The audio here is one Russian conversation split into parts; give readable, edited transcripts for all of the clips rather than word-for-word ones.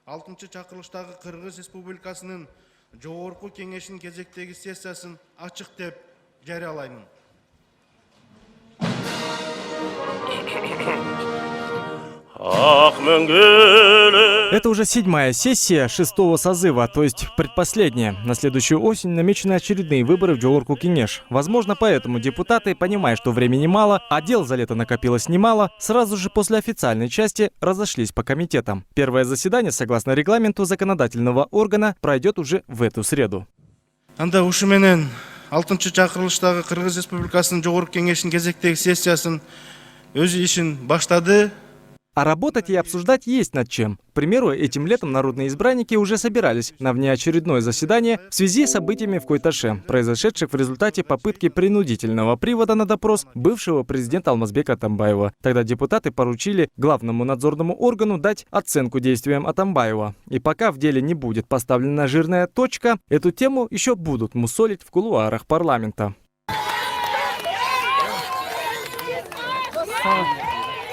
6 чакырылыштагы Кыргыз Республикасынын Жогорку Кеңешинин кезектеги сессиясын ачык деп жарыялаймын. Это уже 7-я сессия 6-го созыва, то есть предпоследняя. На следующую осень намечены очередные выборы в Жогорку Кеңеш. Возможно, поэтому депутаты, понимая, что времени мало, а дел за лето накопилось немало, сразу же после официальной части разошлись по комитетам. Первое заседание, согласно регламенту законодательного органа, пройдет уже в эту среду. Анда ушу менен 6 чакырылыштагы Кыргыз Республикасынын Жогорку Кеңешинин кезектеги сессиясын өзү ишин баштады. А работать и обсуждать есть над чем. К примеру, этим летом народные избранники уже собирались на внеочередное заседание в связи с событиями в Куйташе, произошедших в результате попытки принудительного привода на допрос бывшего президента Алмазбека Атамбаева. Тогда депутаты поручили главному надзорному органу дать оценку действиям Атамбаева. И пока в деле не будет поставлена жирная точка, эту тему еще будут мусолить в кулуарах парламента.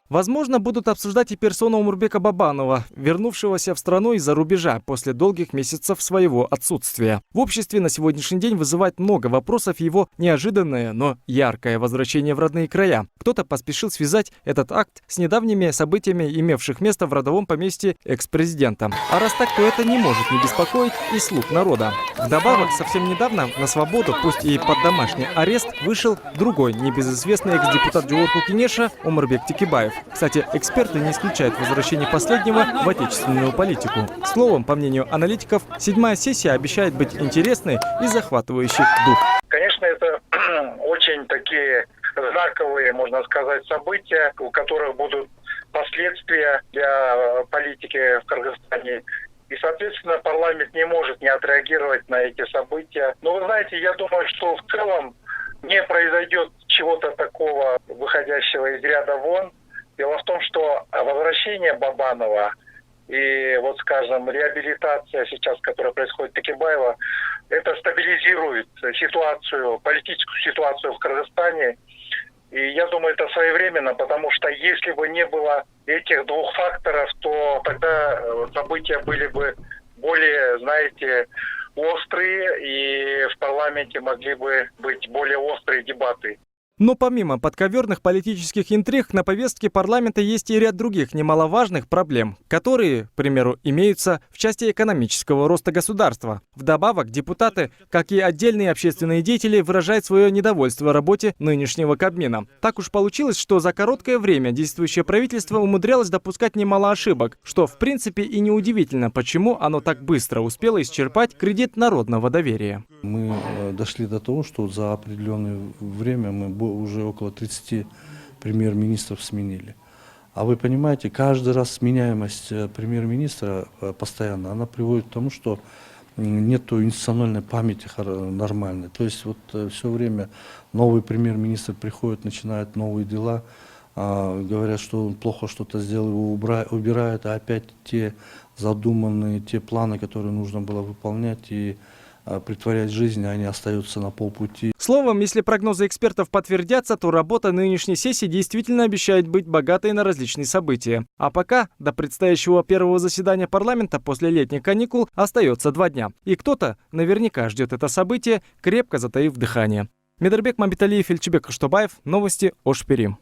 Возможно, будут обсуждать и персону Омурбека Бабанова, вернувшегося в страну из-за рубежа после долгих месяцев своего отсутствия. В обществе на сегодняшний день вызывает много вопросов его неожиданное, но яркое возвращение в родные края. Кто-то поспешил связать этот акт с недавними событиями, имевших место в родовом поместье экс-президента. А раз так, то это не может не беспокоить и слух народа. Вдобавок, совсем недавно на свободу, пусть и под домашний арест, вышел другой небезызвестный экс-депутат Жогорку Кеңеша Омурбек Текебаев. Кстати, эксперты не исключают возвращение последнего в отечественную политику. Словом, по мнению аналитиков, 7-я сессия обещает быть интересной и захватывающей дух. Конечно, это очень такие знаковые, можно сказать, события, у которых будут последствия для политики в Кыргызстане. И, соответственно, парламент не может не отреагировать на эти события. Но вы знаете, я думаю, что в целом не произойдет чего-то такого, выходящего из ряда вон. Дело в том, что возвращение Бабанова и, вот скажем, реабилитация сейчас, которая происходит Текебаева, это стабилизирует ситуацию, политическую ситуацию в Кыргызстане. И я думаю, это своевременно, потому что если бы не было этих двух факторов, то тогда события были бы более, знаете, острые, и в парламенте могли бы быть более острые дебаты. Но помимо подковерных политических интриг, на повестке парламента есть и ряд других немаловажных проблем, которые, к примеру, имеются в части экономического роста государства. Вдобавок, депутаты, как и отдельные общественные деятели, выражают свое недовольство работе нынешнего Кабмина. Так уж получилось, что за короткое время действующее правительство умудрялось допускать немало ошибок, что в принципе и неудивительно, почему оно так быстро успело исчерпать кредит народного доверия. Мы дошли до того, что за определенное время мы уже около 30 премьер-министров сменили. А вы понимаете, каждый раз сменяемость премьер-министра постоянно, она приводит к тому, что нет институциональной памяти нормальной. То есть вот все время новый премьер-министр приходит, начинает новые дела, говорят, что он плохо что-то сделал, его убирают, а опять те задуманные, те планы, которые нужно было выполнять и притворять жизнь, они остаются на полпути. Словом, если прогнозы экспертов подтвердятся, то работа нынешней сессии действительно обещает быть богатой на различные события. А пока до предстоящего первого заседания парламента после летних каникул остается 2 дня. И кто-то наверняка ждет это событие, крепко затаив дыхание. Медербек Мамбеталиев, Эльчебек Кыштабаев. Новости Ош Перим.